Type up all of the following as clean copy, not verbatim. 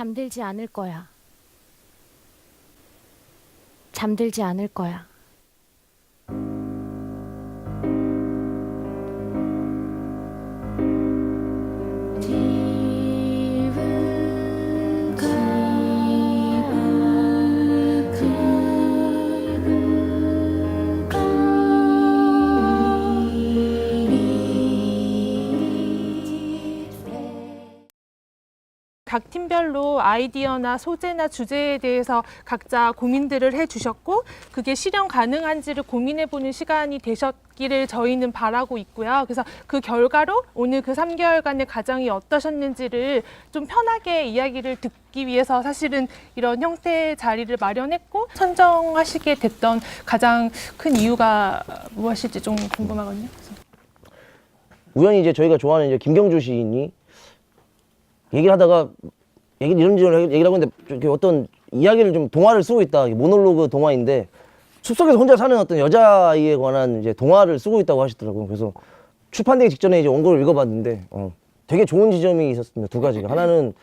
잠들지 않을 거야. 잠들지 않을 거야. 각 팀별로 아이디어나 소재나 주제에 대해서 각자 고민들을 해주셨고 그게 실현 가능한지를 고민해보는 시간이 되셨기를 저희는 바라고 있고요. 그래서 그 결과로 오늘 그 3개월간의 과정이 어떠셨는지를 좀 편하게 이야기를 듣기 위해서 사실은 이런 형태의 자리를 마련했고 선정하시게 됐던 가장 큰 이유가 무엇일지 좀 궁금하거든요. 그래서. 우연히 이제 저희가 좋아하는 이제 김경주 시인이 얘기를 하다가 이런저런 얘기를 하고 있는데 이렇게 어떤 이야기를 좀 동화를 쓰고 있다. 모놀로그 동화인데 숲속에서 혼자 사는 어떤 여자아이에 관한 이제 동화를 쓰고 있다고 하시더라고요. 그래서 출판되기 직전에 이제 원고를 읽어봤는데 되게 좋은 지점이 있었습니다. 두 가지가. 하나는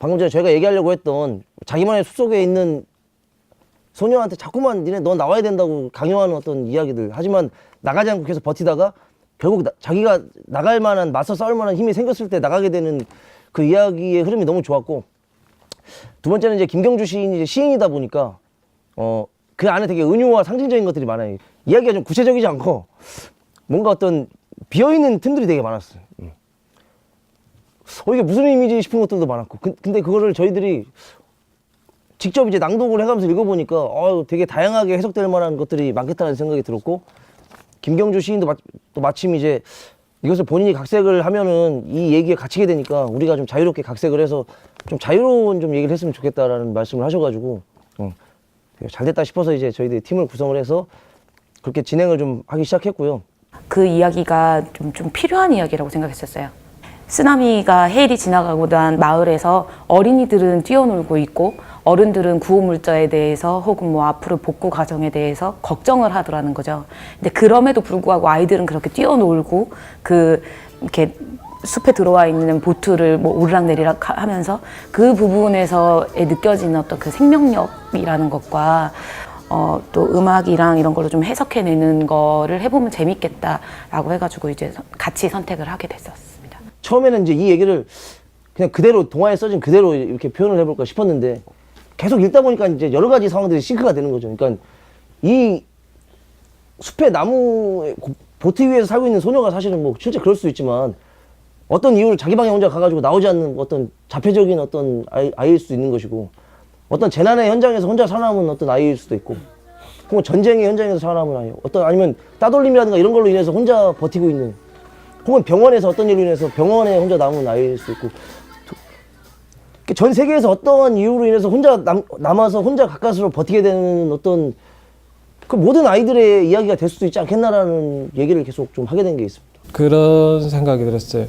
방금 전에 저희가 얘기하려고 했던 자기만의 숲속에 있는 소녀한테 자꾸만 니네 너 나와야 된다고 강요하는 어떤 이야기들. 하지만 나가지 않고 계속 버티다가 결국 자기가 나갈 만한 맞서 싸울 만한 힘이 생겼을 때 나가게 되는 그 이야기의 흐름이 너무 좋았고, 두 번째는 이제 김경주 시인이 이제 시인이다 보니까 그 안에 되게 은유와 상징적인 것들이 많아요. 이야기가 좀 구체적이지 않고 뭔가 어떤 비어있는 틈들이 되게 많았어요. 이게 무슨 의미지 싶은 것들도 많았고, 근데 그거를 저희들이 직접 이제 낭독을 해가면서 읽어보니까 되게 다양하게 해석될 만한 것들이 많겠다는 생각이 들었고, 김경주 시인도 또 마침 이제 이것을 본인이 각색을 하면은 이 얘기에 갇히게 되니까 우리가 좀 자유롭게 각색을 해서 좀 자유로운 좀 얘기를 했으면 좋겠다라는 말씀을 하셔가지고 되게 잘 됐다 싶어서 이제 저희들이 팀을 구성을 해서 그렇게 진행을 좀 하기 시작했고요. 그 이야기가 좀 필요한 이야기라고 생각했었어요. 쓰나미가 해일이 지나가고 난 마을에서 어린이들은 뛰어놀고 있고 어른들은 구호물자에 대해서 혹은 뭐 앞으로 복구 과정에 대해서 걱정을 하더라는 거죠. 근데 그럼에도 불구하고 아이들은 그렇게 뛰어놀고 이렇게 숲에 들어와 있는 보트를 뭐 오르락내리락 하면서 그 부분에서 느껴지는 어떤 그 생명력이라는 것과 또 음악이랑 이런 걸로 좀 해석해내는 거를 해보면 재밌겠다라고 해가지고 이제 같이 선택을 하게 됐었습니다. 처음에는 이제 이 얘기를 그냥 그대로 동화에 써진 그대로 이렇게 표현을 해볼까 싶었는데 계속 읽다 보니까 이제 여러 가지 상황들이 싱크가 되는 거죠. 그러니까 이 숲의 나무 보트 위에서 살고 있는 소녀가 사실은 뭐 실제 그럴 수도 있지만 어떤 이유로 자기 방에 혼자 가가지고 나오지 않는 어떤 자폐적인 어떤 아이일 수도 있는 것이고, 어떤 재난의 현장에서 혼자 살아남은 어떤 아이일 수도 있고, 혹은 전쟁의 현장에서 살아남은 아이, 아니면 따돌림이라든가 이런 걸로 인해서 혼자 버티고 있는, 혹은 병원에서 어떤 일로 인해서 병원에 혼자 남은 아이일 수도 있고, 전 세계에서 어떠한 이유로 인해서 혼자 남아서 혼자 가까스로 버티게 되는 어떤 그 모든 아이들의 이야기가 될 수도 있지 않겠나라는 얘기를 계속 좀 하게 된 게 있습니다. 그런 생각이 들었어요.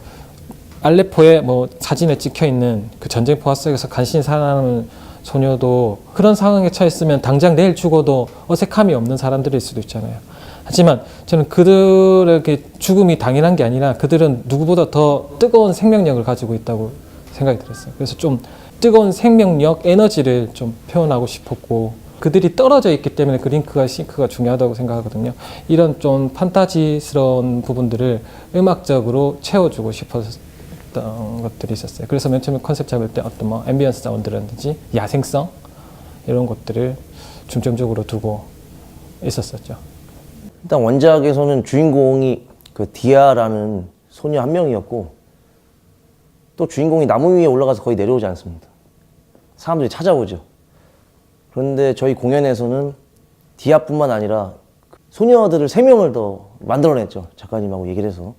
알레포에 뭐 사진에 찍혀 있는 그 전쟁포화 속에서 간신히 살아남은 소녀도 그런 상황에 처했으면 당장 내일 죽어도 어색함이 없는 사람들일 수도 있잖아요. 하지만 저는 그들에게 죽음이 당연한 게 아니라 그들은 누구보다 더 뜨거운 생명력을 가지고 있다고 생각이 들었어요. 그래서 좀 뜨거운 생명력, 에너지를 좀 표현하고 싶었고, 그들이 떨어져 있기 때문에 그 싱크가 중요하다고 생각하거든요. 이런 좀 판타지스러운 부분들을 음악적으로 채워주고 싶었던 것들이 있었어요. 그래서 맨 처음에 컨셉 잡을 때 어떤 뭐 앰비언스 사운드라든지 야생성 이런 것들을 중점적으로 두고 있었었죠. 일단 원작에서는 주인공이 그 디아라는 소녀 한 명이었고, 또 주인공이 나무 위에 올라가서 거의 내려오지 않습니다. 사람들이 찾아오죠. 그런데 저희 공연에서는 디아뿐만 아니라 소녀들을 3명을 더 만들어냈죠. 작가님하고 얘기를 해서.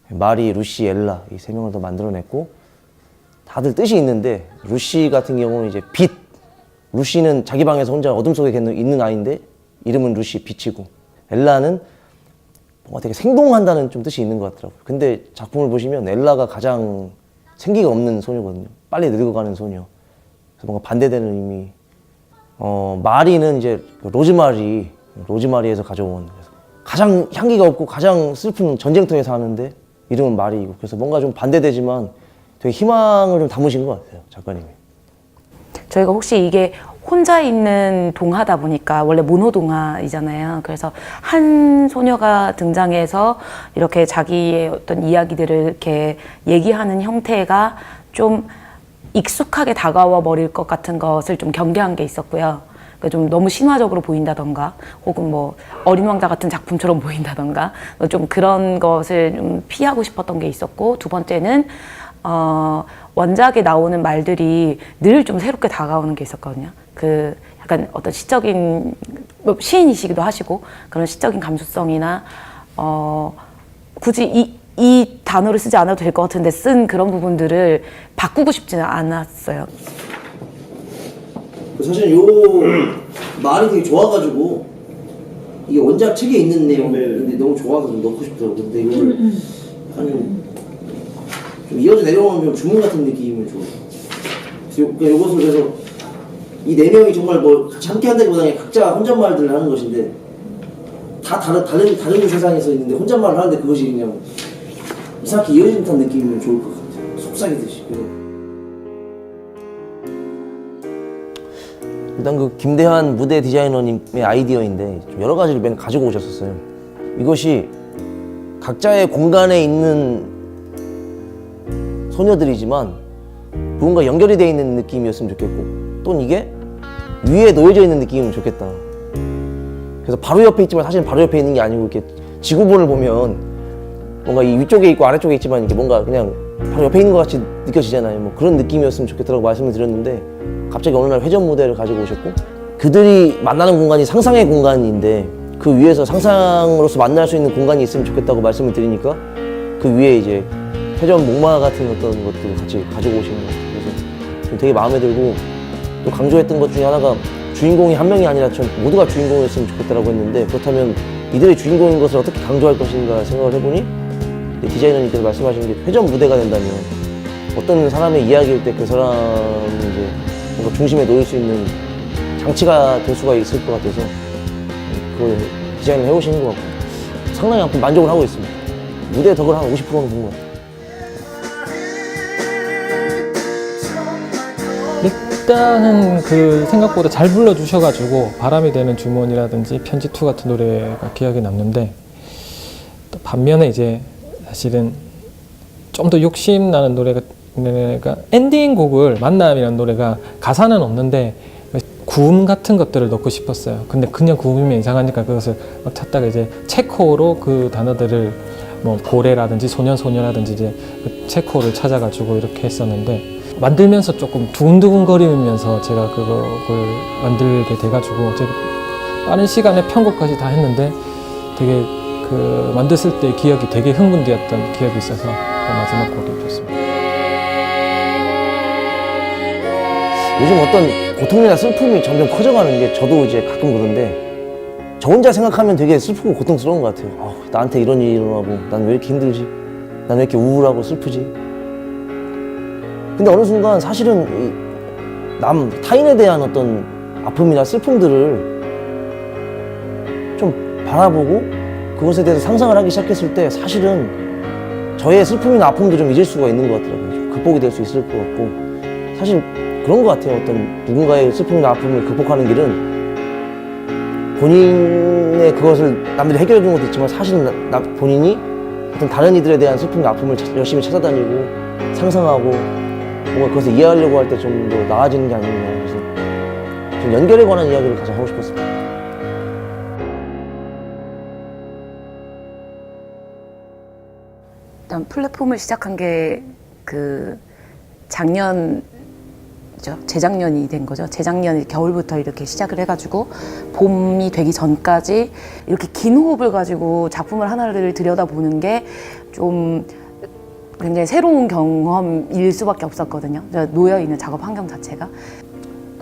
마리, 루시, 엘라 이 3명을 더 만들어냈고, 다들 뜻이 있는데 루시 같은 경우는 이제 빛. 루시는 자기 방에서 혼자 어둠 속에 있는 아이인데 이름은 루시, 빛이고, 엘라는 뭔가 되게 생동한다는 좀 뜻이 있는 것 같더라고요. 근데 작품을 보시면 엘라가 가장 생기가 없는 소녀거든요. 빨리 늙어가는 소녀. 그래서 뭔가 반대되는 의미. 마리는 이제 로즈마리에서 가져온 가장 향기가 없고 가장 슬픈 전쟁터에 사는데 이름은 마리이고, 그래서 뭔가 좀 반대되지만 되게 되게 희망을 좀 담으신 것 같아요, 작가님이. 저희가 혹시 이게 혼자 있는 동화다 보니까 원래 모노 동화이잖아요. 그래서 한 소녀가 등장해서 이렇게 자기의 어떤 이야기들을 이렇게 얘기하는 형태가 좀 익숙하게 다가와 버릴 것 같은 것을 좀 경계한 게 있었고요. 그러니까 좀 너무 신화적으로 보인다던가 혹은 뭐 어린 왕자 같은 작품처럼 보인다던가 좀 그런 것을 좀 피하고 싶었던 게 있었고, 두 번째는 원작에 나오는 말들이 늘 좀 새롭게 다가오는 게 있었거든요. 그 약간 어떤 시적인, 시인이시기도 하시고 그런 시적인 감수성이나 굳이 이 단어를 쓰지 않아도 될 것 같은데 쓴 그런 부분들을 바꾸고 싶지는 않았어요. 사실 요 말이 되게 좋아가지고 이게 원작 책에 있는 내용인데 너무 좋아서 좀 넣고 싶더라고요. 근데 이걸 좀 이어져 내려오면 좀 주문 같은 느낌을 줘요. 그러니까 이것을 그래서 이 네 명이 정말 뭐 같이 함께 한다기보다는 각자 혼잣말들을 하는 것인데 다 다른 세상에서 있는데 혼잣말을 하는데 그것이 그냥 이상하게 이어진 듯한 느낌이면 좋을 것 같아요. 속삭이듯이. 일단 그 김대환 무대 디자이너님의 아이디어인데 좀 여러 가지를 맨 가지고 오셨었어요. 이것이 각자의 공간에 있는 소녀들이지만 뭔가 연결이 되어 있는 느낌이었으면 좋겠고, 또는 이게 위에 놓여져 있는 느낌이면 좋겠다. 그래서 바로 옆에 있지만 사실 바로 옆에 있는 게 아니고 이렇게 지구본을 보면 뭔가 이 위쪽에 있고 아래쪽에 있지만 이게 뭔가 그냥 바로 옆에 있는 것 같이 느껴지잖아요. 뭐 그런 느낌이었으면 좋겠다고 말씀을 드렸는데 갑자기 어느 날 회전 무대를 가지고 오셨고, 그들이 만나는 공간이 상상의 공간인데 그 위에서 상상으로서 만날 수 있는 공간이 있으면 좋겠다고 말씀을 드리니까 그 위에 이제 회전 목마 같은 어떤 것들을 같이 가지고 오신 것 같아요. 그래서 좀 되게 마음에 들고, 또 강조했던 것 중에 하나가 주인공이 한 명이 아니라 전 모두가 주인공이었으면 좋겠다라고 했는데, 그렇다면 이들의 주인공인 것을 어떻게 강조할 것인가 생각을 해보니 디자이너님께서 말씀하신 게 회전 무대가 된다면 어떤 사람의 이야기일 때 그 사람이 이제 뭔가 중심에 놓일 수 있는 장치가 될 수가 있을 것 같아서 그걸 디자인을 해오시는 것 같고 상당히 만족을 하고 있습니다. 무대 덕을 한 50%는 본 것 같아요. 일단은 그 생각보다 잘 불러주셔가지고 바람이 되는 주머니라든지 편지2 같은 노래가 기억에 남는데, 또 반면에 이제 사실은 좀 더 욕심나는 노래가 엔딩 곡을 만남이라는 노래가 가사는 없는데 구음 같은 것들을 넣고 싶었어요. 근데 그냥 구음이면 이상하니까 그것을 막 찾다가 이제 체코로 그 단어들을 뭐 고래라든지 소년라든지 이제 그 체코를 찾아가지고 이렇게 했었는데, 만들면서 조금 두근두근거리면서 제가 그걸 만들게 돼가지고 제가 빠른 시간에 편곡까지 다 했는데 되게 그 만들었을 때 기억이 되게 흥분되었던 기억이 있어서 그 마지막 곡이 좋습니다. 요즘 어떤 고통이나 슬픔이 점점 커져가는 게 저도 이제 가끔 그런데 저 혼자 생각하면 되게 슬프고 고통스러운 것 같아요. 나한테 이런 일이 일어나고 난 왜 이렇게 힘들지? 난 왜 이렇게 우울하고 슬프지? 근데 어느 순간 사실은 타인에 대한 어떤 아픔이나 슬픔들을 좀 바라보고 그것에 대해서 상상을 하기 시작했을 때 사실은 저의 슬픔이나 아픔도 좀 잊을 수가 있는 것 같더라고요. 좀 극복이 될 수 있을 것 같고, 사실 그런 것 같아요. 어떤 누군가의 슬픔이나 아픔을 극복하는 길은 본인의 그것을 남들이 해결해 주는 것도 있지만 사실은 본인이 어떤 다른 이들에 대한 슬픔이나 아픔을 열심히 찾아다니고 상상하고 뭔가 그것을 이해하려고 할 때 좀 더 나아지는 게 아니냐. 그래서 좀 연결에 관한 이야기를 가장 하고 싶었습니다. 일단 플랫폼을 시작한 게 그 재작년이 된 거죠. 재작년 겨울부터 이렇게 시작을 해가지고 봄이 되기 전까지 이렇게 긴 호흡을 가지고 작품을 하나를 들여다보는 게 좀 굉장히 새로운 경험일 수밖에 없었거든요. 놓여있는 작업 환경 자체가.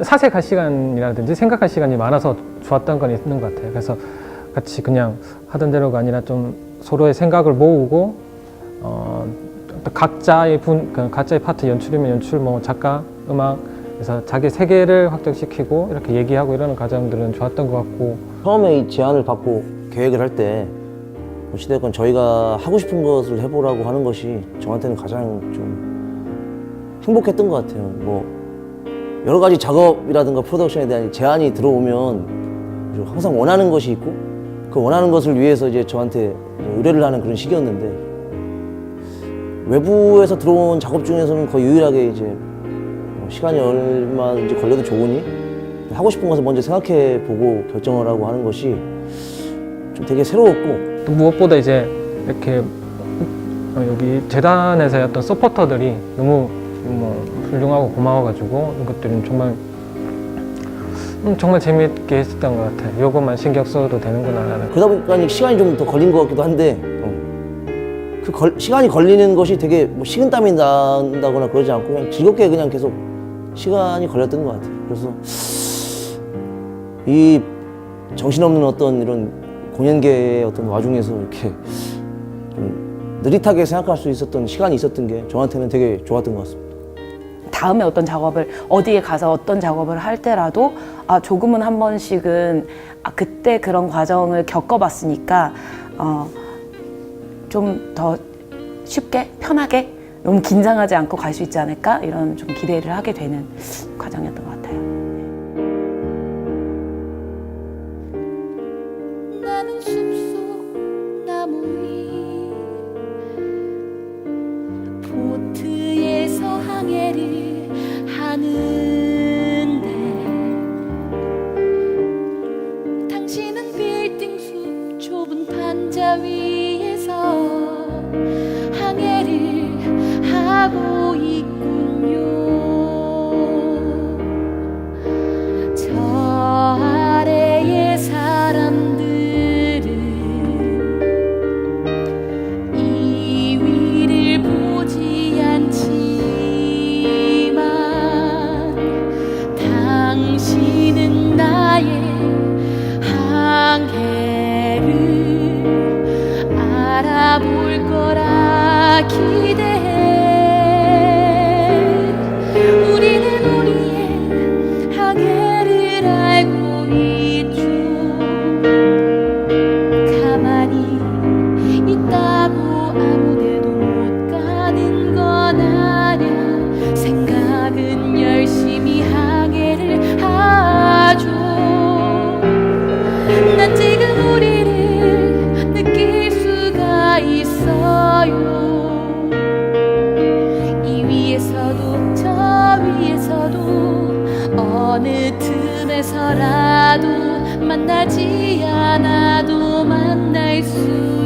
사색할 시간이라든지 생각할 시간이 많아서 좋았던 건 있는 것 같아요. 그래서 같이 그냥 하던 대로가 아니라 좀 서로의 생각을 모으고 각자의 파트, 연출이면 연출, 뭐 작가, 음악, 그래서 자기 세계를 확장시키고 이렇게 얘기하고 이러는 과정들은 좋았던 것 같고, 처음에 이 제안을 받고 계획을 할 때 어찌됐건 저희가 하고 싶은 것을 해보라고 하는 것이 저한테는 가장 좀 행복했던 것 같아요. 뭐 여러 가지 작업이라든가 프로덕션에 대한 제안이 들어오면 항상 원하는 것이 있고 그 원하는 것을 위해서 이제 저한테 의뢰를 하는 그런 시기였는데 외부에서 들어온 작업 중에서는 거의 유일하게 이제 뭐 시간이 얼마든지 걸려도 좋으니 하고 싶은 것을 먼저 생각해 보고 결정을 하고 하는 것이 좀 되게 새로웠고 또 무엇보다 이제 이렇게 여기 재단에서의 어떤 서포터들이 너무 뭐 훌륭하고 고마워가지고 이것들은 정말 재미있게 했었던 것 같아요. 요것만 신경 써도 되는구나라는. 그러다 보니까 시간이 좀 더 걸린 것 같기도 한데 시간이 걸리는 것이 되게 뭐 식은땀이 난다거나 그러지 않고 그냥 즐겁게 그냥 계속 시간이 걸렸던 것 같아요. 그래서 이 정신없는 어떤 이런 공연계의 어떤 와중에서 이렇게 좀 느릿하게 생각할 수 있었던 시간이 있었던 게 저한테는 되게 좋았던 것 같습니다. 다음에 어떤 작업을 어디에 가서 어떤 작업을 할 때라도 조금은 한 번씩은 그때 그런 과정을 겪어봤으니까 좀 더 쉽게 편하게 너무 긴장하지 않고 갈 수 있지 않을까 이런 좀 기대를 하게 되는 과정이었던 것 같아요. 나는 숲속 나무 위 보트에서 항해를 하는데 당신은 빌딩 숲 좁은 판자 위에서 항해를 하고 있군요. 저 아래의 사람들은 이 위를 보지 않지만 당신은 나의 항해를 알아볼 거라 기대해. 우리는 우리의 항해를 알고 있죠. 가만히 있다고 아무데도 못 가는 건 아냐. 생각은 열심히 항해를 하죠. 난 지금 우리를 느낄 수가 있어요. 이 위에서도 저 위에서도 어느 틈에서라도 만나지 않아도 만날 수